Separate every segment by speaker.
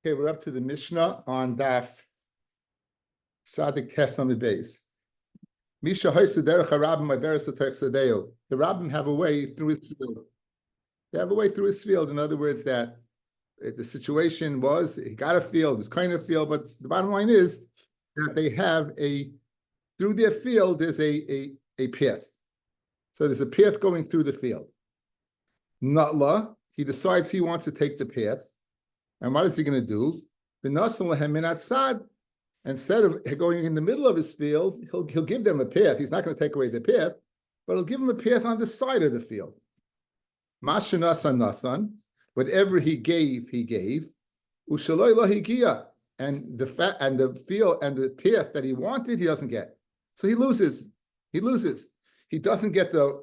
Speaker 1: Okay, we're up to the Mishnah on Daf Sadik Tes on the base. Misha Hoysa Derech HaRabbim Averis L'Tech Sadeo. The Rabbim have a way through his field. They have a way through his field. In other words, that the situation was, he got a field, it was kind of a field, but the bottom line is that they have through their field, there's a path. So there's a path going through the field. Natla, he decides he wants to take the path. And what is he going to do? Instead of going in the middle of his field, he'll give them a path. He's not going to take away the path, but he'll give them a path on the side of the field. Mashanasan nasan, whatever he gave, he gave. Ushaloi lahigia, and the field and the path that he wanted, he doesn't get. So he loses. He loses. He doesn't get the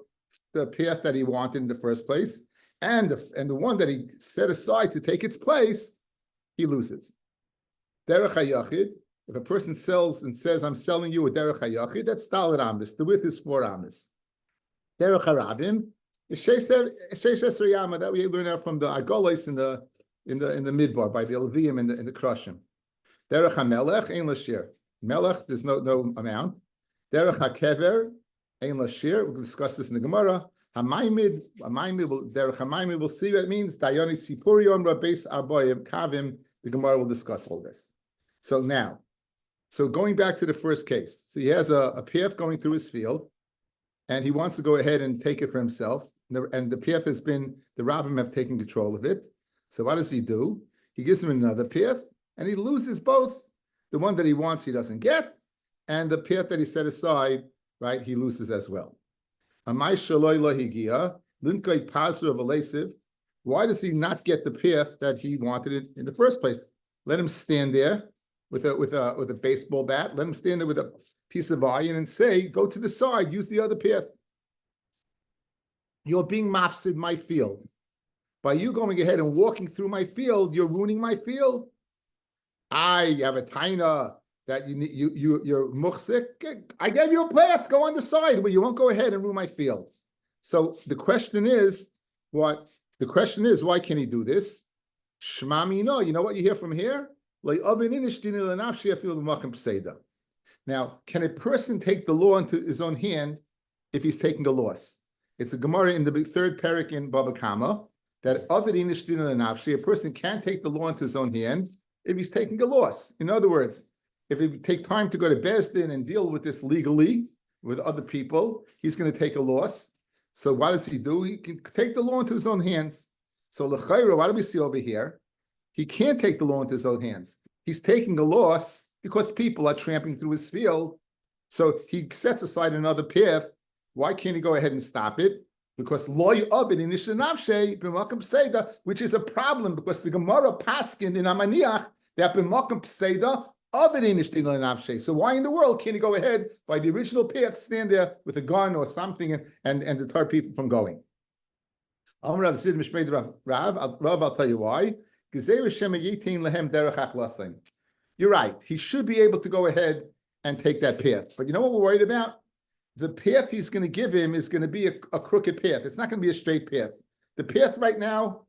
Speaker 1: path that he wanted in the first place. And the one that he set aside to take its place, he loses. Derech HaYachid, if a person sells and says, I'm selling you a Derech HaYachid, that's Dalet Amis. The width is 4 Amis. Derech HaRabim is Sheishes Riyama, that we learn out from the Agolis in the Midbar, by the Levium in the Krushim. Derech HaMelech, Ein Lashir. Melech, there's no amount. Derech HaKever, Ein Lashir. We'll discuss this in the Gemara. Derech Hamayimid, we'll see what it means. Dayoni Sipurion Rabbeis Aboyim Kavim. The Gemara will discuss all this. So going back to the first case. So he has a path going through his field, and he wants to go ahead and take it for himself. And the path has been, the Rabbim have taken control of it. So what does he do? He gives him another path, and he loses both. The one that he wants, he doesn't get, and the path that he set aside, right, he loses as well. Why does he not get the path that he wanted in the first place? Let him stand there with a baseball bat. Let him stand there with a piece of iron and say, go to the side, use the other path. You're being mafsid my field. By you going ahead and walking through my field, you're ruining my field. I have a taina that you're muhsik. I gave you a path, go on the side, but you won't go ahead and ruin my field. So the question is, why can he do this? Shmami, no, you know what you hear from here? Now, can a person take the law into his own hand if he's taking a loss? It's a Gemara in the third parak in Baba Kama that a person can take the law into his own hand if he's taking a loss. In other words, if he take time to go to Beis Din and deal with this legally with other people, he's going to take a loss. So what does he do? He can take the law into his own hands. So l'chayra, what do we see over here? He can't take the law into his own hands. He's taking a loss because people are tramping through his field. So he sets aside another path. Why can't he go ahead and stop it? Because loy of it in Ishanavshe b'makam pseida, which is a problem because the Gemara paskin in Amaniach that b'makam pseida of it in Ishanavshe. So why in the world can't he go ahead by the original path, stand there with a gun or something and deter people from going? Rav, I'll tell you why. You're right. He should be able to go ahead and take that path. But you know what we're worried about? The path he's going to give him is going to be a crooked path. It's not going to be a straight path. The path right now,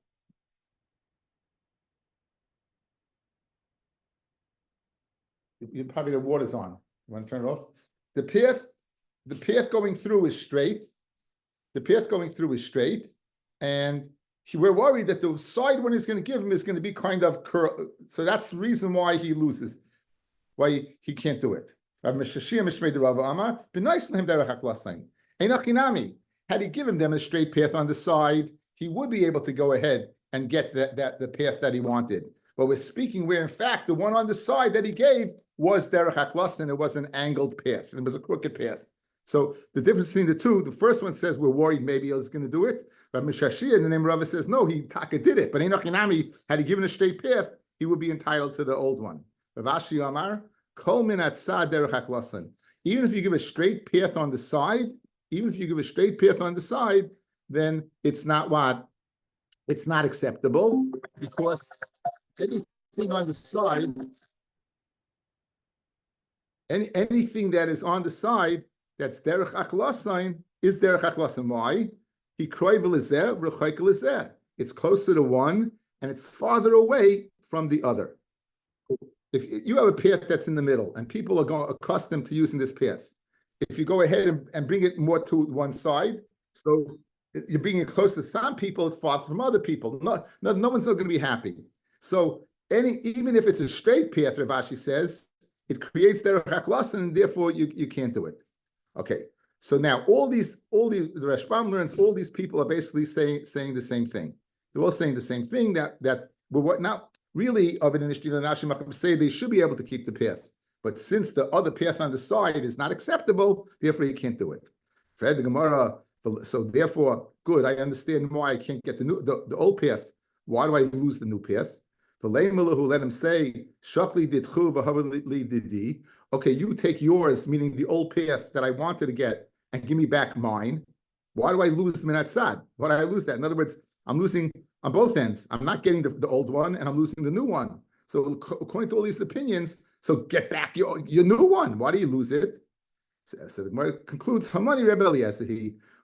Speaker 1: probably the water's on. You want to turn it off? The path going through is straight. The path going through is straight. And we're worried that the side one he's going to give him is going to be kind of curl. So that's the reason why he loses, why he can't do it. Had he given them a straight path on the side, he would be able to go ahead and get the path that he wanted. But we're speaking where, in fact, the one on the side that he gave was derech haklasan. It was an angled path. It was a crooked path. So the difference between the two, the first one says we're worried maybe he's going to do it. But Mishashia, in the name of Rabbi, says no, he taka did it. But Enochinami, had he given a straight path, he would be entitled to the old one. Rav Ashi Amar, kol min atzad derech haklasan. Even if you give a straight path on the side, then it's not what? It's not acceptable because anything on the side, anything that is on the side that's derech haklasan is derech haklasan. Why? It's closer to one and it's farther away from the other. if you have a path that's in the middle and people are going accustomed to using this path, if you go ahead and bring it more to one side, so you're bringing it close to some people, far from other people. No one's not going to be happy. So even if it's a straight path, Rav Ashi says, it creates derech haklasan, and therefore you can't do it. Okay. So now the Rashbam learns all these people are basically saying the same thing. They're all saying the same thing that we're not really of an initiative say they should be able to keep the path. But since the other path on the side is not acceptable, therefore you can't do it. Fred the Gemara, so therefore, good, I understand why I can't get the old path. Why do I lose the new path? Let him say, okay, you take yours, meaning the old path that I wanted to get, and give me back mine. Why do I lose the minat sad? Why do I lose that? In other words, I'm losing on both ends. I'm not getting the old one, and I'm losing the new one. So according to all these opinions, so get back your new one. Why do you lose it? So the Gemara concludes, Hamani Rebbe Eliezer,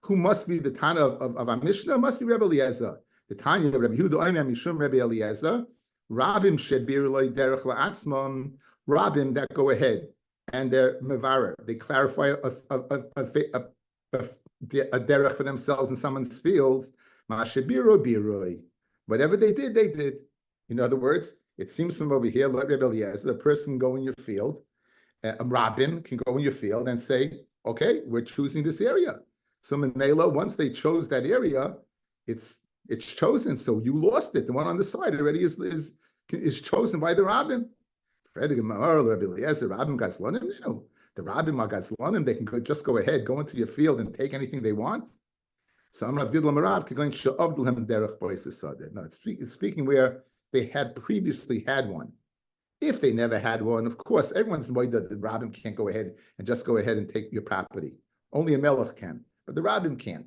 Speaker 1: who must be the Tana of our Mishnah, must be Rebbe Eliezer. The Tanya of Rebbe Yehuda Oimem Mishum Rebbe Eliezer, Rabim Shebir Loi Derech La'atzmam, Rabim that go ahead and they're mevarer. They clarify a derech for themselves in someone's field. Ma'ashebiro biroi. Whatever they did, they did. In other words, it seems from over here, like Rebbe Eliezer, a person can go in your field, a rabbin can go in your field and say, okay, we're choosing this area. So Menela, once they chose that area, it's chosen. So you lost it. The one on the side already is chosen by the rabbin. The rabbin gazlonim, the rabbin are gazlonim. They can just go ahead, go into your field and take anything they want. So I'm Rav Gidl Marav going she'avdlhem derech boisesadeh. No, it's speaking where they had previously had one. If they never had one, of course, everyone's worried that the rabbin can't go ahead and just go ahead and take your property. Only a melech can, but the rabbin can't.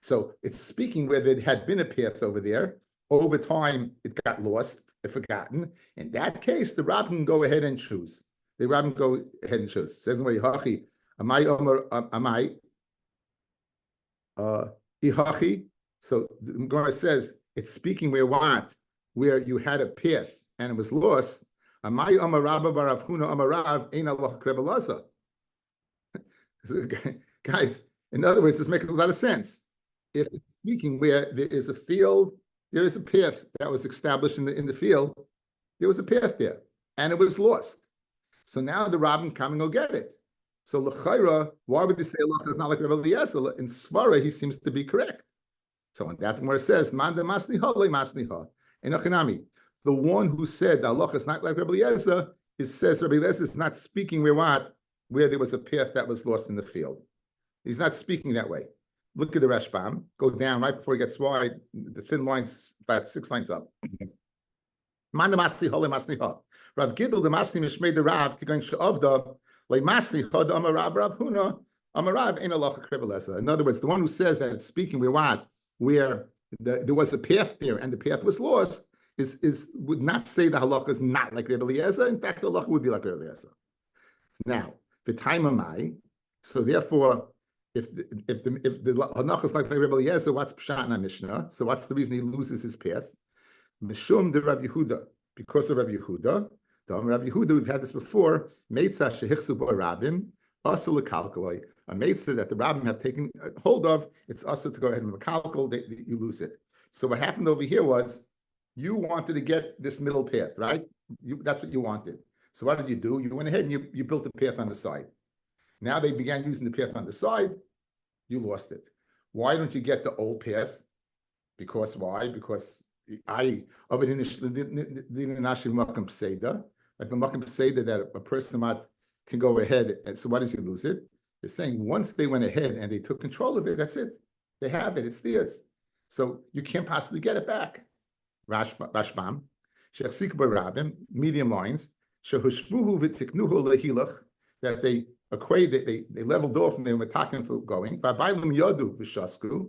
Speaker 1: So it's speaking where there had been a path over there. Over time, it got lost, forgotten. In that case, the rabbin can go ahead and choose. The rabbin go ahead and choose. Says Hachi, Amai, Ihachi. So the Gemara says it's speaking where you had a path and it was lost. Amai Amar Rabba Barav Huna Amarav Ein Allah Krebelaza. Guys, in other words, this makes a lot of sense. If it's speaking where there is a field, there is a path that was established in the field. There was a path there, and it was lost. So now the rabbin come and go get it. So l'chayra, why would they say Allah is not like Rebbe Eliezer? In Svara, he seems to be correct. So on that, where it says, "Manda masniha le masniha," enochinami, the one who said that Allah is not like Rebbe Eliezer, says Rebbe Eliezer is not speaking where there was a path that was lost in the field. He's not speaking that way. Look at the Rashbam. Go down right before he gets wide. The thin lines, about 6 lines up. Man the masni hole masniha. Rav Gidl the masni mishmei the Rav going she'avda le masniha the Amarav Rav Huna Amarav ein Allah Krebelesa. In other words, the one who says that it's speaking where there was a path there and the path was lost would not say the halacha is not like Rebbe Eliezer. In fact, the halacha would be like Rebbe Eliezer. Now the time of Mai. So therefore, if the halacha is like Rebbe Eliezer, what's pshat in Mishnah? So what's the reason he loses his path? Mishum de Rav Yehuda, because of Rav Yehuda. Rav Yehuda, we've had this before. Meitzah shehichsu bo Rabbim, asa lekalkaloi. A meitzah that the Rabbim have taken hold of, it's asa to go ahead and mekalkal, you lose it. So what happened over here was, you wanted to get this middle path, right? That's what you wanted. So what did you do? You went ahead and you built a path on the side. Now they began using the path on the side. You lost it. Why don't you get the old path? Because why? Because I of it initially didn't makom pseida, like the makom pseida that a person can go ahead. And so why does he lose it? They're saying once they went ahead and they took control of it, that's it. They have it. It's theirs. So you can't possibly get it back. Rashbam, shechsik barabim, medium lines, shehushvuhu v'tiknuhu lehilach, that they equate, they leveled off and they were talking for going. V'abaylim yadu v'shasku,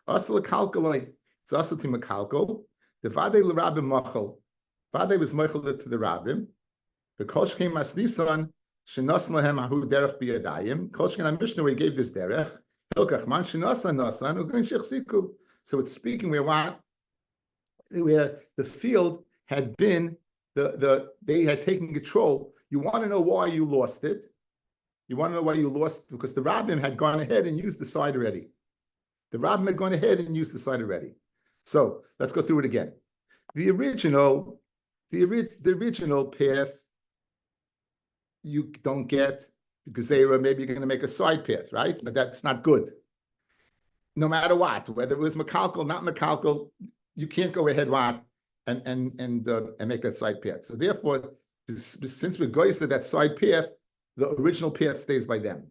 Speaker 1: asa lekalkaloi, it's asa to mekalkal. The Vade l'Rabbim Machal, Vade was Machal to the Rabbim. The Kolshkein Masnisan, Shenasan Lahem Ahu Derech Biyadayim. Kolshkein Mishnah, where he gave this Derech. Hilkach Man Shenasan Nasan Ugan Shechsiku. So it's speaking where the field had been they had taken control. You want to know why you lost it. You want to know why you lost, because the Rabbim had gone ahead and used the side already. The Rabbim had gone ahead and used the side already. So let's go through it again. The original path, you don't get, because maybe you're going to make a side path, right? But that's not good. No matter what, whether it was Mekalkal, not Mekalkal, you can't go ahead and make that side path. So therefore, since we're going to that side path, the original path stays by them.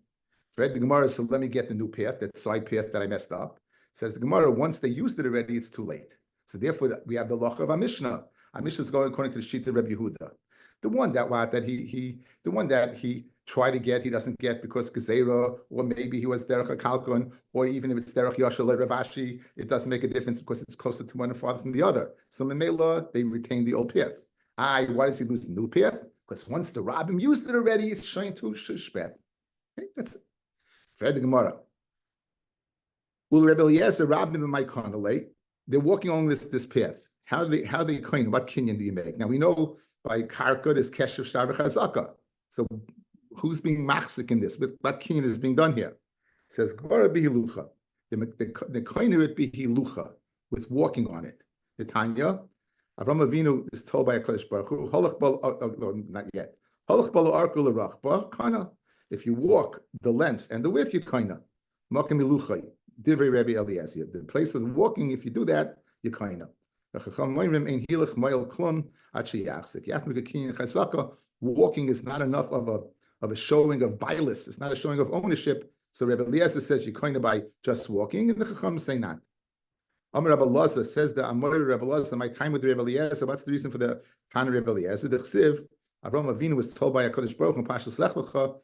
Speaker 1: Right? The Gemara, so let me get the new path, that side path that I messed up. Says the Gemara, once they used it already, it's too late. So therefore, we have the lacha of our Mishnah. Our Mishnah is going according to the Shita Rabbi Yehuda. The one that he tried to get, he doesn't get because Gezerah, or maybe he was Derech HaKalkon, or even if it's Derech Yashal or Ravashi, it doesn't make a difference because it's closer to one father than the other. So Memela, they retain the old path. Why does he lose the new path? Because once the Rabbim used it already, it's showing to Shishpet. Okay, that's it. Fred the Gemara. Ul Rebbe Eliezer, Rabbim and my Konale, they're walking along this path. How do they claim? What kinyan do you make? Now we know by Karka there's Keshev Shtar Chazaka. So who's being machzik in this? What kinyan is being done here? It says Gemara bihilucha. The coin of it bihilucha, with walking on it. The Tanya, Avram Avinu is told by a Kodesh Baruch Hu, not yet. If you walk the length and the width, you kind of. Makim Divrei Rabbi Eliezer. The place of walking, if you do that, you kind of. Walking is not enough of a showing of bias. It's not a showing of ownership. So Rabbi Eliezer says you kind of by just walking, and the Chacham say not. Amar Rabbi Elazar says the Amar Rabbi Elazar, my time with Rabbi Eliezer. What's the reason for the time of Rabbi Eliezer? The Chsiv, Avram Avinu was told by a Kodesh Baruch Hu, Pashas Lech Lecha,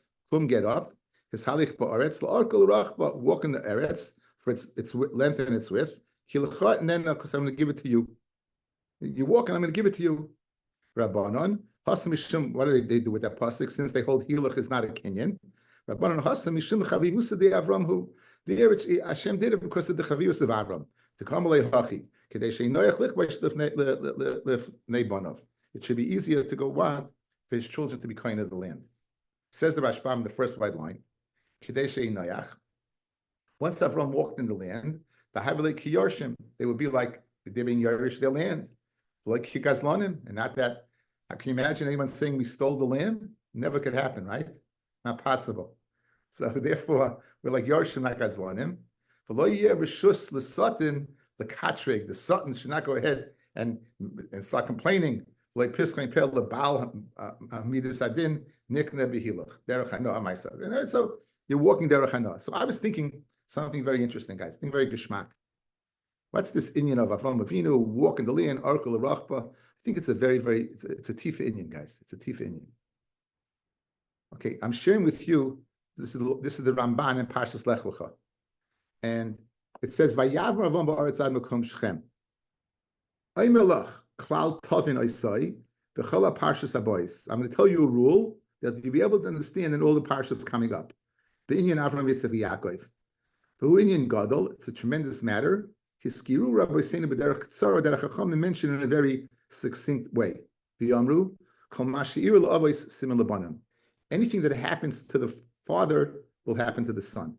Speaker 1: get up. His halich ba'aretz la'arkol rachba, walk in the eretz for its length and its width. Hilchot, and then because I'm going to give it to you. You walk and I'm going to give it to you. Rabbanon hasam mishum. What do they do with that pasuk? Since they hold hilach is not a kinyan. Rabbanon hasam mishum chavivusa de Avram hu. The Hashem did it because of the chavivus of Avram. To come alei hachi kedei sheinoyach lich b'shlef neibanov. It should be easier to go wild for his children to be kind of the land. Says the Rashbam in the first white line. Once Avram walked in the land, they would be like they're being Yarish their land, like Kigazlanim, and not that. How can you imagine anyone saying we stole the land? Never could happen, right? Not possible. So therefore, we're like Yarshim, not Gazlanim. The Sutton should not go ahead and start complaining. Like Piskain Pel the Baal Hamidus Adin Nikne Behilach Derech Hana myself. So you're walking Derech Hana. So I was thinking something very interesting, guys. Something very geschmack. What's this Inyan of Avram Avinu walking the land Arkul Rachba? I think it's a very it's a Tifa Inyan, guys. It's a Tifa Inyan. Okay, I'm sharing with you. This is the Ramban in Parshas Lech Lecha, and it says Vayavra Avram Ba'aretz Ad Makom Shechem. Aymelach. Klal Tovin Oisai, B'chala Parshas Abois. I'm going to tell you a rule that you'll be able to understand in all the parshas coming up. The Inyan Avram Yitzchak Yaakov. The Inyan Gadol, it's a tremendous matter. Hiskiru Rabbi Seinu B'derech Tzara that Chacham mentioned in a very succinct way. V'yamru Kol Mashiir L'Avois Siman L'Banim. Anything that happens to the father will happen to the son.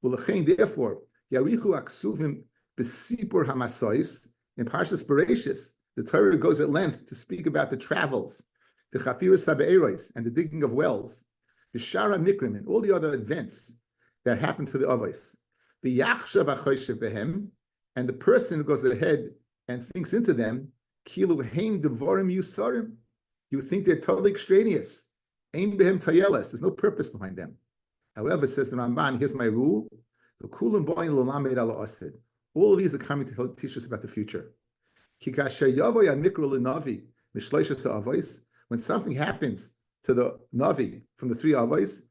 Speaker 1: U'lechein therefore Yarichu Aksuvim B'Sipur Hamasais in Parshas Bereshis. The Torah goes at length to speak about the travels, the chafiras sabe'eros, and the digging of wells, the shara mikrim, and all the other events that happen to the avos. The yachshav achoyshev behem, and the person who goes ahead and thinks into them, kilu heim devarim yusarim. You think they're totally extraneous. Aim behem tayeles. There's no purpose behind them. However, says the Ramban, here's my rule: the kulam boin l'lamed ala asid. All of these are coming to teach us about the future. When something happens to the Navi from the three Avos,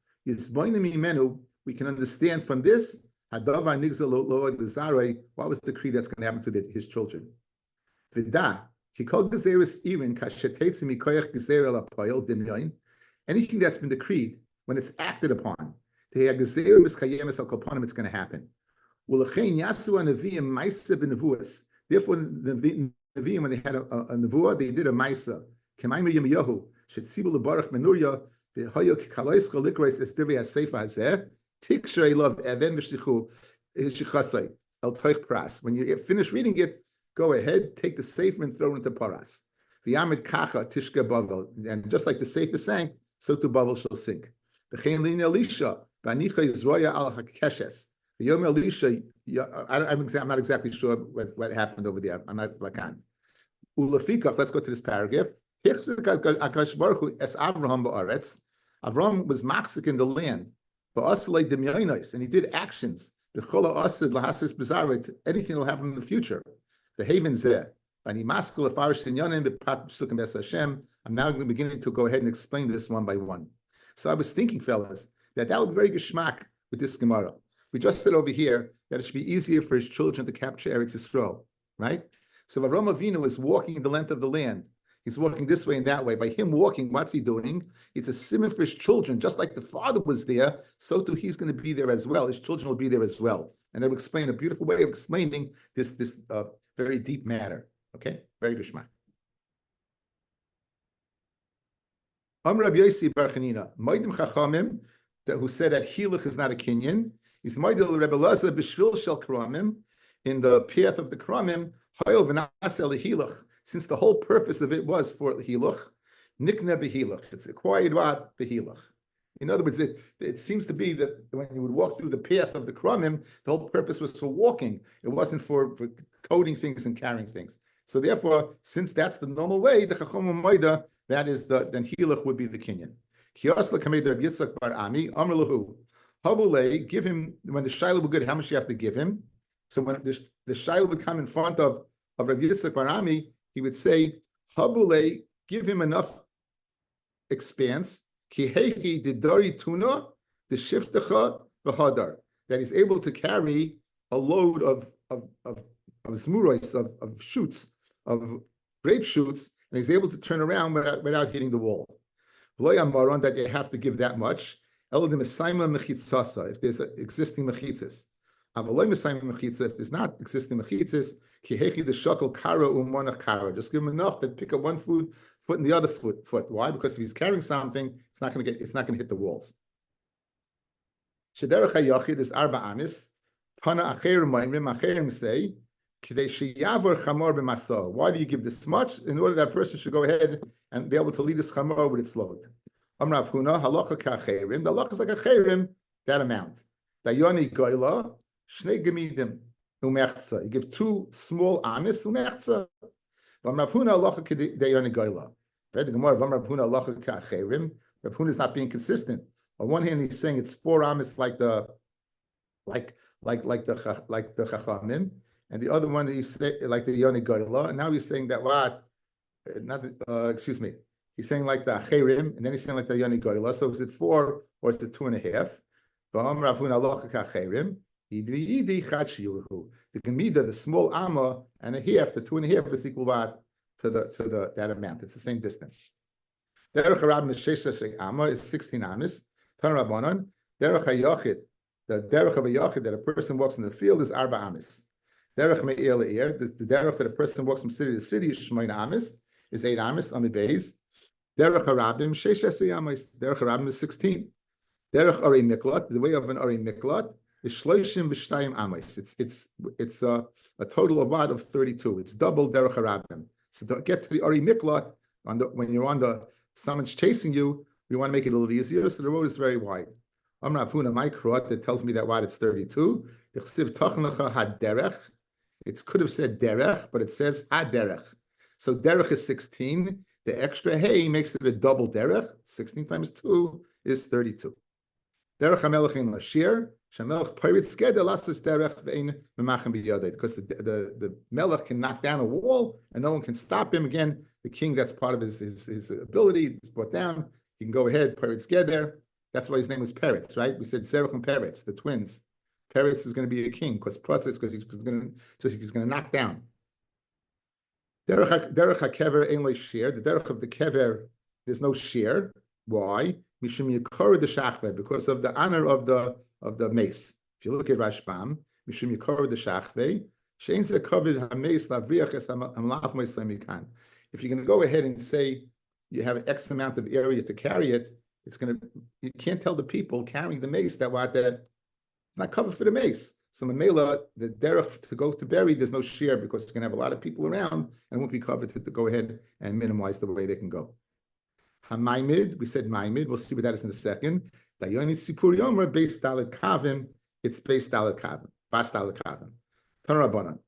Speaker 1: we can understand from this what was the decree that's going to happen to his children. Anything that's been decreed, when it's acted upon, it's going to happen. Therefore, the Nevi'im, when they had a Nevuah, they did a Maisa. Kemaim Yirmiyahu Shetzibu LeBarach Menuria v'Hayok Kalaischa Likreis Esdirei HaSeifa Hazeh Tikshrei Love Even V'Shtichu Shichasai El Toich Pras. When you finish reading it, go ahead, take the sefer and throw it into Paras. V'Yamid Kacha Tishka Bavel, and just like the sefer sank, so too Bavel shall sink. V'chein Lin Elisha Banicha Yizroya Al HaKeshes. V'Yom Elisha. I'm not exactly sure what happened over there. I'm not lakan. Ulafikach. Let's go to this paragraph. Avraham was machzik in the land, and he did actions. Anything will happen in the future. The haven's there. I'm now beginning to go ahead and explain this one by one. So I was thinking, fellas, that would be very geschmack with this Gemara. We just said over here that it should be easier for his children to capture Eretz Yisrael, right? So Avraham Avinu is walking the length of the land. He's walking this way and that way. By him walking, what's he doing? It's a simon for his children. Just like the father was there, so too he's going to be there as well. His children will be there as well. And they will explain a beautiful way of explaining this very deep matter. Okay? Very good shema. Rabbi Yossi Bar Chanina, Moedim Chachamim, who said that Hiluch is not a Kinyan. He's Moedel Rebbe Lazar B'Shvil Shel Kramim, in the path of the Kramim, Hayol V'Nasel Hiluch. Since the whole purpose of it was for Hiluch, Nikne B'Hiluch. It's acquired what B'Hiluch. In other words, it seems to be that when you would walk through the path of the Kramim, the whole purpose was for walking. It wasn't for toting things and carrying things. So therefore, since that's the normal way, the Chacham Moida, then Hiluch would be the Kinyan. Kiosla Kamed Rabbi Yitzchak Bar Ami, Amr Lahu. Havulei, give him, when the Shiloh would good, how much you have to give him? So when the Shiloh would come in front of Rabbi Yitzchak Bar Ami, he would say, Havulei, give him enough expanse, ki heichi didari tuna, the shiftecha v'hadar, that he's able to carry a load of zmuros, of shoots, of grape shoots, and he's able to turn around without hitting the wall. V'lo that you have to give that much. If there's existing mechitzas. If there's not existing mechitzas, the shakal kara umonach kara. Just give him enough to pick up one foot in the other foot. Why? Because if he's carrying something, it's not going to hit the walls. Shederach hayachid is arba amis. Tana acher ma'imrim acherim say, k'dei sheyavor chamor b'masor. Why do you give this much? In order that person should go ahead and be able to lead this chamor with its load. Amrav Huna halacha ka'acherim. The halacha is like acherim, that amount. Dayoni goyla shnei gemidim umechza. You give two small amis umechza. Amrav Huna halacha k'dayoni goyla. Right? The Gemara of Amrav Huna halacha ka'acherim. Rav Huna is not being consistent. On one hand, he's saying it's 4 amis like the chachamim, and the other one he's like the yoni goyla. And now he's saying that what? Excuse me. He's saying like the acherim, and then he's saying like the yoni goyla. So is it 4 or is it 2.5? The gemida, the small amma and a half, the 2.5 is equal to that amount. It's the same distance. Derech harab meshesha amma is 16 amis. Tan rabbanon derech hayachid. The derech of a yachid that a person walks in the field is arba amis. Derech me'ir le'ir. The derech that a person walks from city to city is shmoina amis, is 8 amis on the base. Derech harabim sheshes amis. Derech harabim is 16. Derech ari miklat. The way of an ari miklat is shloishim v'shtayim amis. It's a total of what? Of 32. It's double derech harabim. So to get to the ari miklat, when you're on someone's chasing you, we want to make it a little easier, so the road is very wide. Amrav Huna Maikrot that tells me that what it's 32. It could have said derech, but it says haderech. So derech is 16. The extra hay makes it a double derech. 16 times 2 is 32. Derech hamelech in lashir. Shamelech peiritz geder lasses derech ve'ein memachem b'yodei. Because the melech can knock down a wall and no one can stop him. Again, the king, that's part of his ability. He's brought down. He can go ahead. Peiritz geder. That's why his name was Peretz, right? We said Serach and Peretz, the twins. Peretz was going to be a king because he's going to knock down. Derech hakever ein lo shear. The derech of the kever, there's no shear. Why? Mishum yikor the shachve, because of the honor of the mace. If you look at Rashbam, Mishum yikor the shachve, shein ze kovid hameis lavriach es amlach moisem mikan. If you're going to go ahead and say you have X amount of area to carry it, you can't tell the people carrying the mace that it's not covered for the mace. So Mamela, the derech to go to bury, there's no share because it's going to have a lot of people around and won't be covered to go ahead and minimize the way they can go. HaMaimid, we said Maimid, we'll see what that is in a second. Dayoni Sipur Yomer, based Dalet Kavim, it's based Dalet Kavim, Bas Dalet Kavim. Tanarabanan.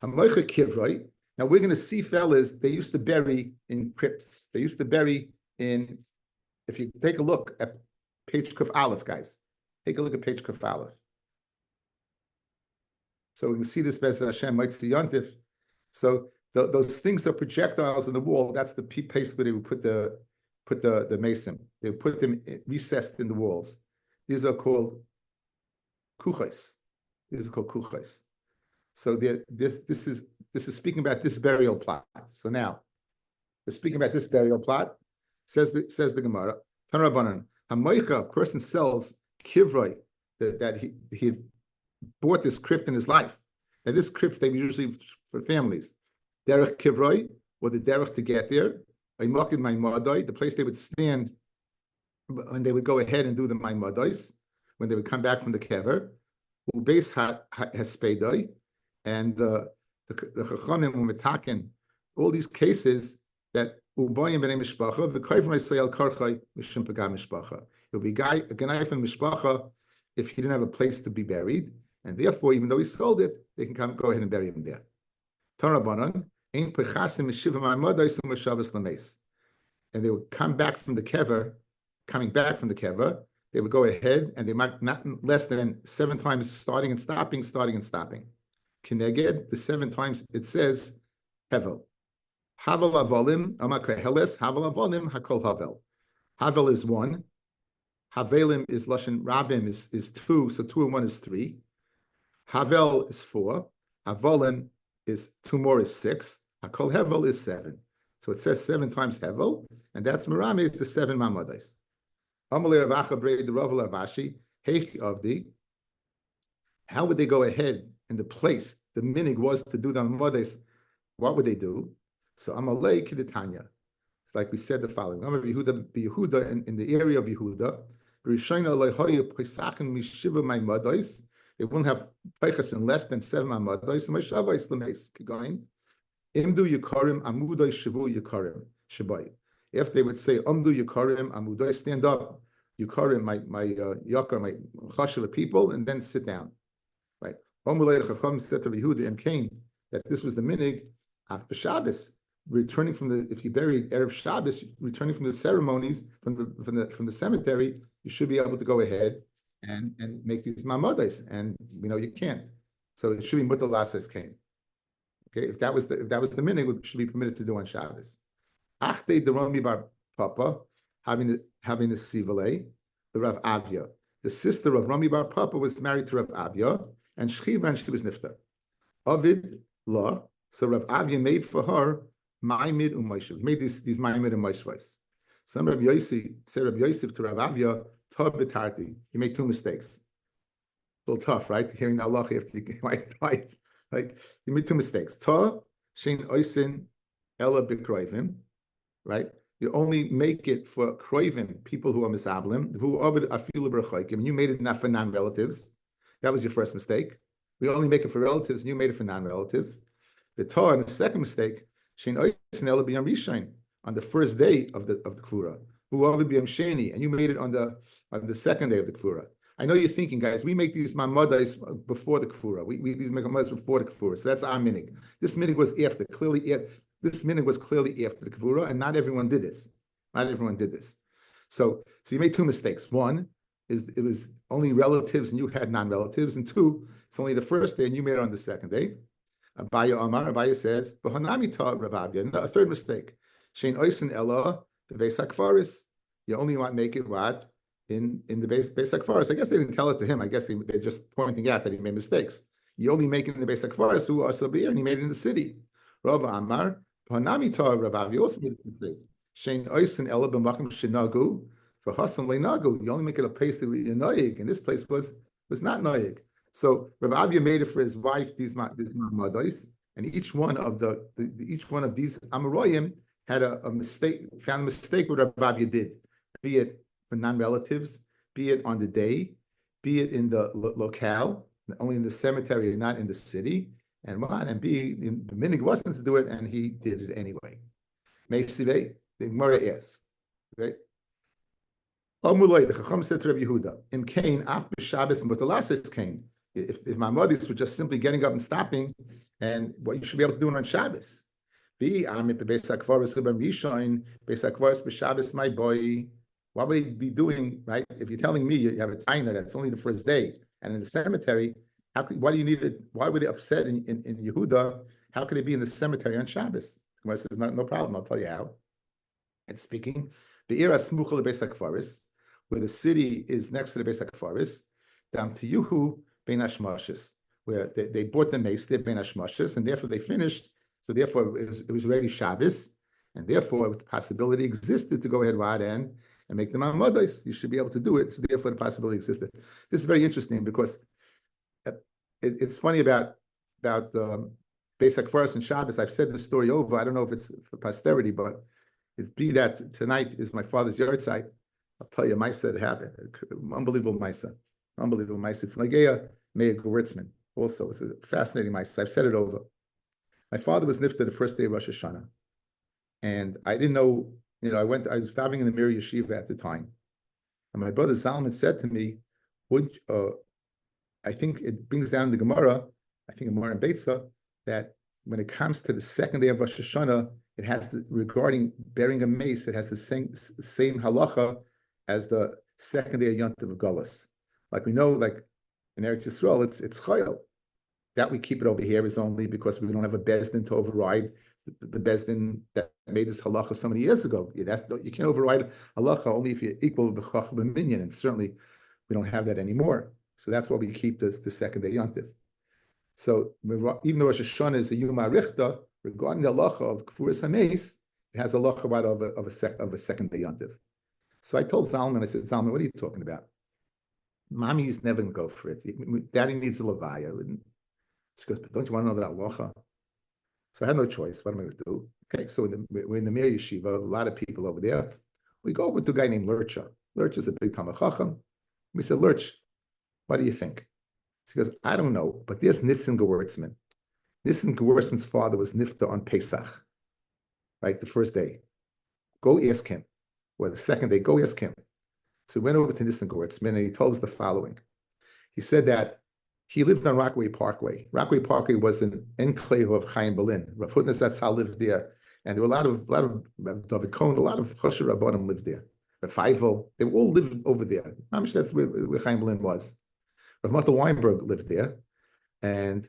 Speaker 1: HaMoicha Kivroi. Now we're going to see, fellas, they used to bury in crypts. They used to bury in, if you take a look at page Kuf Aleph, guys, take a look at page Kuf Aleph. So we can see this Bez Hashem Moitzi Yontif. So those things are projectiles on the wall. That's the place where they would put the mason. They would put them recessed in the walls. These are called kuchais. These are called kuchais. So this is speaking about this burial plot. So now we're speaking about this burial plot. Says the Gemara. Tanrabanan Hamoicha, person sells kivroi that he bought this crypt in his life. Now this crypt they usually for families. Derech kivroi, or the derech to get there. The place they would stand when they would go ahead and do the maimadois, when they would come back from the kever. Ubeis haspeidoi, and the chachamim umetaken, all these cases that uboyim b'nei mishpacha v'koyv ma'israel karchay mishum pagam mishpacha. It would be a ganai from mishpacha if he didn't have a place to be buried, and therefore, even though he sold it, they can go ahead and bury him there. Tarabanan. And they would come back from the kever, they would go ahead and they might not less than 7 times starting and stopping. Kineged, the 7 times it says hevel. Havel avolim, amakeheles, havel avolim, hakol havel. Havel is 1. Havelim is lashon rabim is 2, so 2 and 1 is 3. Havel is 4. Avolim is 2 more is 6. Hakol hevel is 7. So it says 7 times hevel, and that's Merame is the 7 mamadais. Amalei Ravacha Brei the Ravel Avashi Heich Avdi. How would they go ahead in the place the minig was to do the mamadais? What would they do? So Amalei Kiditanya. It's like we said the following. Yehuda in the area of Yehuda. They wouldn't have peichas in less than 7 mamadais. Mashava Islamis Kigain. Imdu Yukarim Amudai Shavu Yukarim Shabai. If they would say Umdu Yukarim Amudai, stand up, Yukarim, my Yakar, my Chashiva people, and then sit down. Right. Omulei Chacham said to Yehuda and Cain that this was the minig after Shabbos, returning from the, if you buried Erev Shabbos, returning from the ceremonies from the cemetery, you should be able to go ahead and make these mamadas, and you can't. So it should be Mutal Lasses Cain. Okay, if that was the minhag, we should be permitted to do on Shabbos. Achte the Rami bar Papa, having the Sivale, the Rav Avya. The sister of Rami bar Papa was married to Rav Avya, and she was niftar. Ovid la, so Rav Avya made for her Maimid u'Moshev. Made these Maimid and Moshevos. Some Rav Yosef said Rav Yosef to Rav Avya, Tav b'tarti. You made 2 mistakes. A little tough, right? Hearing the Allah after you right. Like you made 2 mistakes. Ta shein oisin ella b'kroivim, right? You only make it for kroivim, people who are misablim. Who ovid afilu b'rachaykim. You made it not for non-relatives. That was your first mistake. We only make it for relatives, and you made it for non-relatives. The ta and the second mistake shein oisin ella b'yam rishain, on the first day of the kfura. Who ovid b'yam sheni, and you made it on the second day of the kfura. I know you're thinking, guys, we make these mamadas before the kfura. We make mamadas before the kfura. So that's our minig. This minig was after, this minig was clearly after the kfura, and not everyone did this. So you made 2 mistakes. One is it was only relatives and you had non-relatives, and 2, it's only the first day and you made it on the second day. Abaya says, a third mistake. Shein oisin ella beis hakfaris. You only want to make it what? In the basic forest. I guess they didn't tell it to him. I guess they're just pointing out that he made mistakes. You only make it in the basic forest who also be, and he made it in the city. Rav Amar, Panami Tar Rav Avi also made a mistake. Shein Oisin Ela b'Makom Shenagu for Hasan Leinagu. You only make it a place that you're noyig, and this place was not noyig. So Rav Avia made it for his wife these mamados, and each one of these Amaroyim had a mistake, found a mistake with Rabbi did, be it for non-relatives, be it on the day, be it in the locale, only in the cemetery and not in the city, and one, and B, the minig wasn't to do it, and he did it anyway. Meisive, the Gemara asks, right? Omulay, the Chacham said to Rabbi Yehuda, "Im Kain, af b'Shabbos and b'Tolasis Kain." If my mother's were just simply getting up and stopping, and what you should be able to do it on Shabbos. Be amit bebeis hakvaros ubam rishon beis hakvaros b'Shabbos, my boy. What would he be doing, right? If you're telling me you have a taina that's only the first day, and in the cemetery, why do you need it? Why were they upset in Yehuda? How could they be in the cemetery on Shabbos? Gemara says, no problem. I'll tell you how. It's speaking the ira smuchal beis hakvaros, where the city is next to the Beis HaKfaris, down to Yuhu Ben Hashmashis, where they bought the mace there, Ben Hashmashis, and therefore they finished. So therefore it was already Shabbos, and therefore the possibility existed to go ahead right and make them Amados. You should be able to do it. So therefore the possibility existed. This is very interesting because it's funny about Beis HaKfaris and Shabbos. I've said this story over. I don't know if it's for posterity, but it be that tonight is my father's yard site. I'll tell you, Maisa that happened. Unbelievable Maisa. Unbelievable Maisa. It's Nagea Meir Goritzman. Also, it's a fascinating Maisa. I've said it over. My father was nifta the first day of Rosh Hashanah. And I didn't know, I was davening in the Mir Yeshiva at the time. And my brother Zalman said to me, I think it brings down the Gemara, I think Gemara and Beitza, that when it comes to the second day of Rosh Hashanah, it has regarding bearing a mace, it has the same halacha as the second day of Yontiv of Gullus. Like we know, like in Eretz Yisrael, it's chayil. That we keep it over here is only because we don't have a bezdin to override the bezdin that made this halacha so many years ago. You can't override halacha only if you're equal to chacham and minyan, and certainly we don't have that anymore. So that's why we keep the second day Yontiv. So even though Rosh Hashanah is a Yom HaRichta, regarding the halacha of Kfuras HaMeis, it has a halacha of a second day Yontiv. So I told Zalman, I said, Zalman, what are you talking about? Mommy's never going to go for it. Daddy needs a levaya. She goes, but don't you want to know that halacha? So I had no choice. What am I going to do? Okay, so we're in the Mir Yeshiva, a lot of people over there. We go over to a guy named Lurcha. Lurch is a big Talmid Chacham. We said, Lurch, what do you think? She goes, I don't know, but there's Nissen Gewurzman. Nissen Gewurzman's father was nifta on Pesach, right, the first day. Go ask him. Or the second day, go ask him. So we went over to Nissen Gewurzman, and he told us the following. He said that he lived on Rockaway Parkway. Rockaway Parkway was an enclave of Chaim Berlin. Rav Hutner Zatzal lived there. And there were a lot of David Cohen, a lot of Chosher Rabbanim lived there. Rav Feivel, they all lived over there. That's where Chaim Berlin was. Rav Mottel Weinberg lived there. And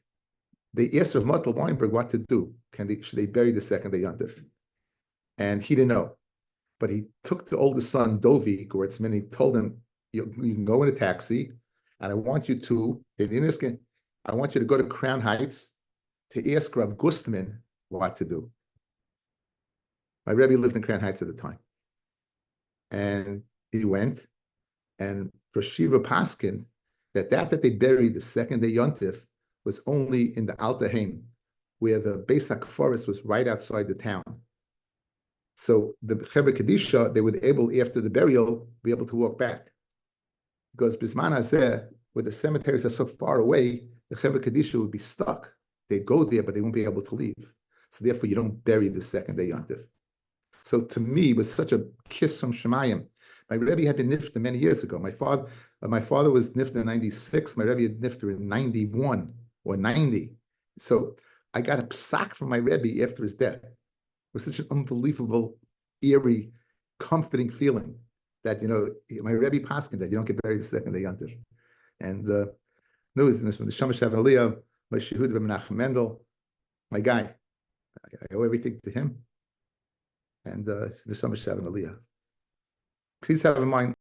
Speaker 1: they asked Rav Mottel Weinberg what to do. Should they bury the second day Yontif? And he didn't know. But he took the oldest son, Dovi Gewurzman, he told him, you can go in a taxi, and I want you to go to Crown Heights to ask Rav Gustman what to do. My Rebbe lived in Crown Heights at the time. And he went, and for Shiva Paskin, that they buried the second day Yontif was only in the Alta Haim, where the Beis HaKfaris was right outside the town. So the Chevra Kedisha, they would after the burial, be able to walk back. Because Bisman Hazeh, where the cemeteries are so far away, the Chevra Kedisha would be stuck. They'd go there, but they won't be able to leave. So therefore, you don't bury the second day Yontif. So to me, it was such a kiss from Shemayim. My Rebbe had been nifta many years ago. My father was nifta in 96. My Rebbe had nifta in 91 or 90. So I got a psak from my Rebbe after his death. It was such an unbelievable, eerie, comforting feeling that, my Rebbe paskin that you don't get buried the second day Yontif. And news from the Shamash Aliyah, my Shehud Reb Menachem Mendel, my guy. I owe everything to him. And the Shamash Aliyah. Please have in mind